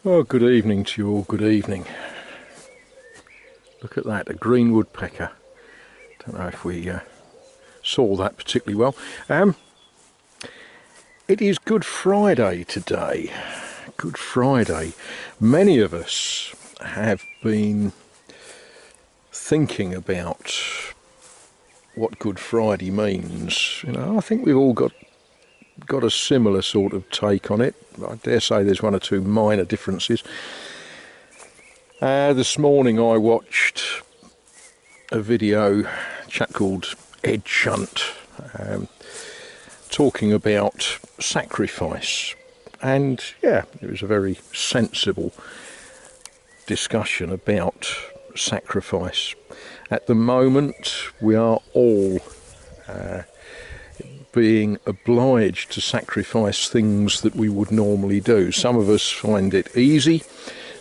Oh, good evening to you all, good evening. Look at that, a green woodpecker. Don't know if we saw that particularly well. It is Good Friday today. Good Friday. Many of us have been thinking about what Good Friday means. You know, I think we've all got a similar sort of take on it. I dare say there's one or two minor differences. This morning I watched a video, a chap called Ed Shunt, talking about sacrifice, and yeah, it was a very sensible discussion about sacrifice. At the moment we are all being obliged to sacrifice things that we would normally do. Some of us find it easy,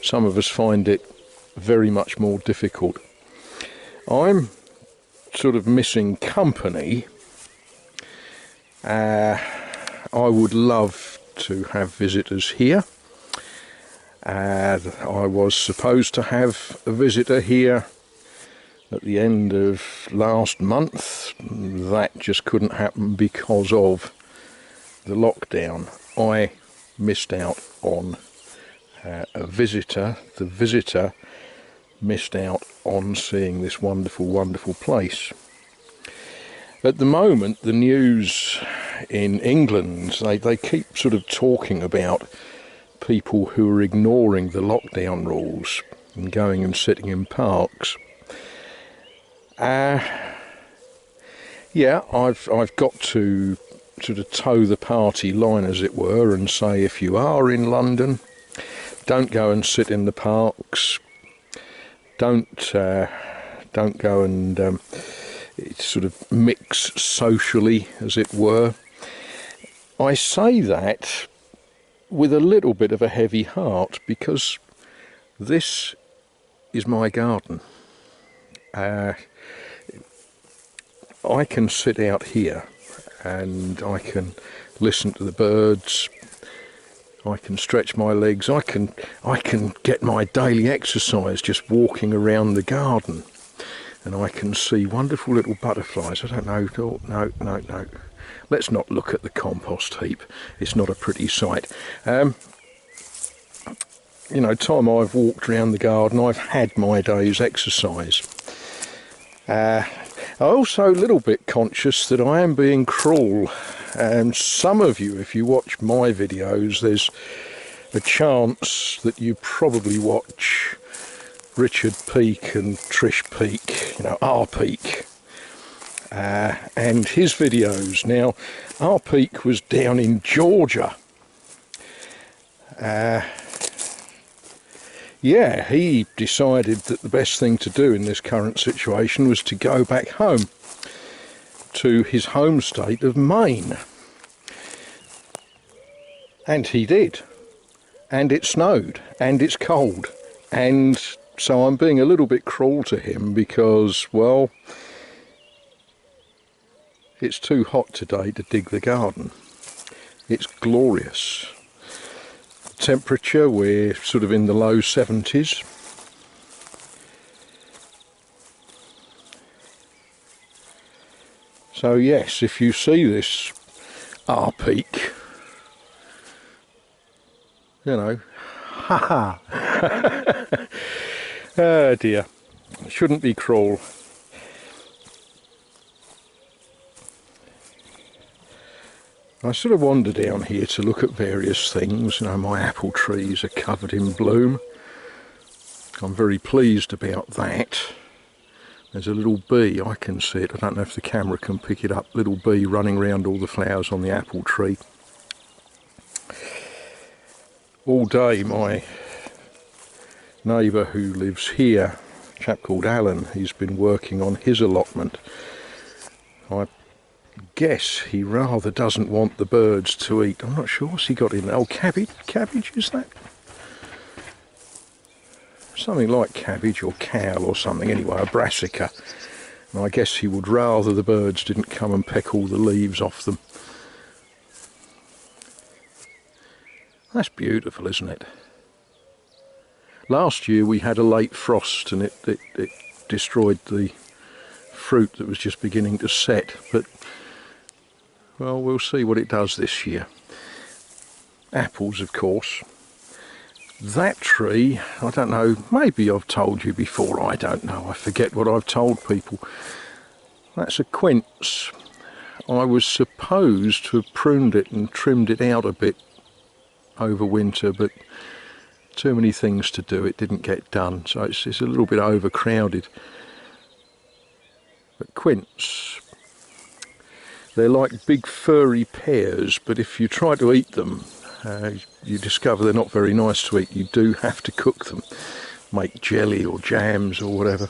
some of us find it very much more difficult. I'm sort of missing company. I would love to have visitors here. I was supposed to have a visitor here at the end of last month. That just couldn't happen because of the lockdown. I missed out on a visitor. The visitor missed out on seeing this wonderful, wonderful place. At the moment, the news in England, they keep sort of talking about people who are ignoring the lockdown rules and going and sitting in parks. Yeah, I've got to sort of toe the party line, as it were, and say if you are in London, don't go and sit in the parks. Don't go and sort of mix socially, as it were. I say that with a little bit of a heavy heart, because this is my garden. I can sit out here and I can listen to the birds. I can stretch my legs. I can get my daily exercise just walking around the garden, and I can see wonderful little butterflies. I don't know. Oh, no. Let's not look at the compost heap. It's not a pretty sight. You know, time I've walked around the garden, I've had my day's exercise. I'm also a little bit conscious that I am being cruel. And some of you, if you watch my videos, there's a chance that you probably watch Richard Peake and Trish Peake, you know, R Peake, and his videos. Now, R Peake was down in Georgia. Yeah, he decided that the best thing to do in this current situation was to go back home to his home state of Maine. And he did. And it snowed, and it's cold. And so I'm being a little bit cruel to him because, well, it's too hot today to dig the garden. It's glorious. Temperature, we're sort of in the low 70s. So yes, if you see this R Peak, you know, haha. Oh dear, shouldn't be cruel. I sort of wander down here to look at various things. You know, my apple trees are covered in bloom. I'm very pleased about that. There's a little bee, I can see it. I don't know if the camera can pick it up. Little bee running around all the flowers on the apple tree. All day my neighbour who lives here, a chap called Alan, he's been working on his allotment. I guess he rather doesn't want the birds to eat. I'm not sure what's he got in there. Oh, cabbage is that? Something like cabbage or kale or something, anyway, a brassica. And I guess he would rather the birds didn't come and peck all the leaves off them. That's beautiful, isn't it? Last year we had a late frost and it destroyed the fruit that was just beginning to set, but well, we'll see what it does this year. Apples, of course. That tree, I don't know, maybe I've told you before, I don't know, I forget what I've told people. That's a quince. I was supposed to have pruned it and trimmed it out a bit over winter, but too many things to do, it didn't get done, so it's a little bit overcrowded. But quince, they're like big furry pears, but if you try to eat them, you discover they're not very nice to eat. You do have to cook them, make jelly or jams or whatever.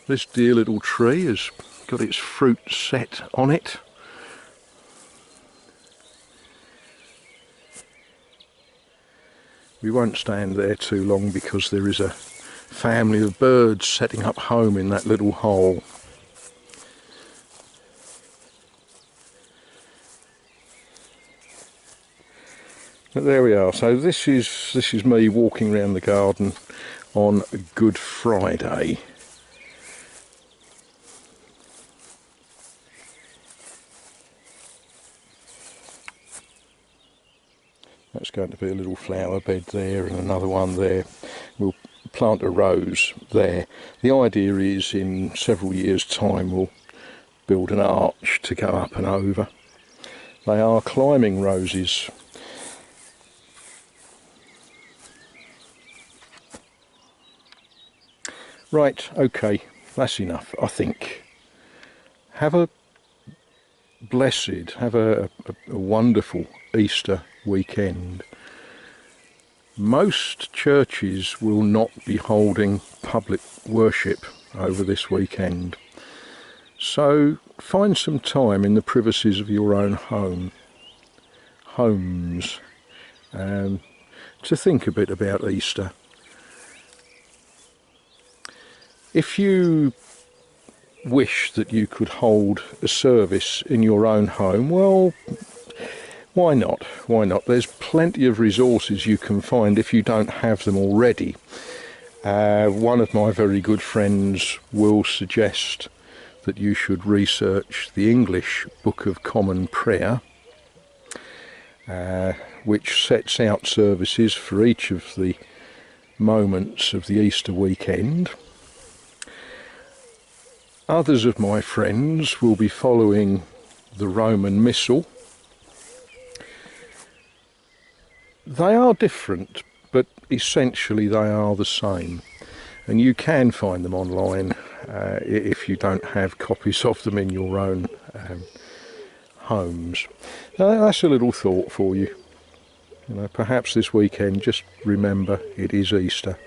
This dear little tree has got its fruit set on it. We won't stand there too long because there is a family of birds setting up home in that little hole. But there we are. So this is me walking around the garden on Good Friday. That's going to be a little flower bed there and another one there. We'll plant a rose there. The idea is in several years' time we'll build an arch to go up and over. They are climbing roses. Right, okay, that's enough, I think. Have a blessed, have a wonderful Easter weekend. Most churches will not be holding public worship over this weekend, so find some time in the privacies of your own homes to think a bit about Easter. If you wish that you could hold a service in your own home, well, why not? Why not? There's plenty of resources you can find if you don't have them already. One of my very good friends will suggest that you should research the English Book of Common Prayer, which sets out services for each of the moments of the Easter weekend. Others of my friends will be following the Roman Missal. They are different, but essentially they are the same. And you can find them online if you don't have copies of them in your own homes. Now, that's a little thought for you. Perhaps this weekend, just remember it is Easter.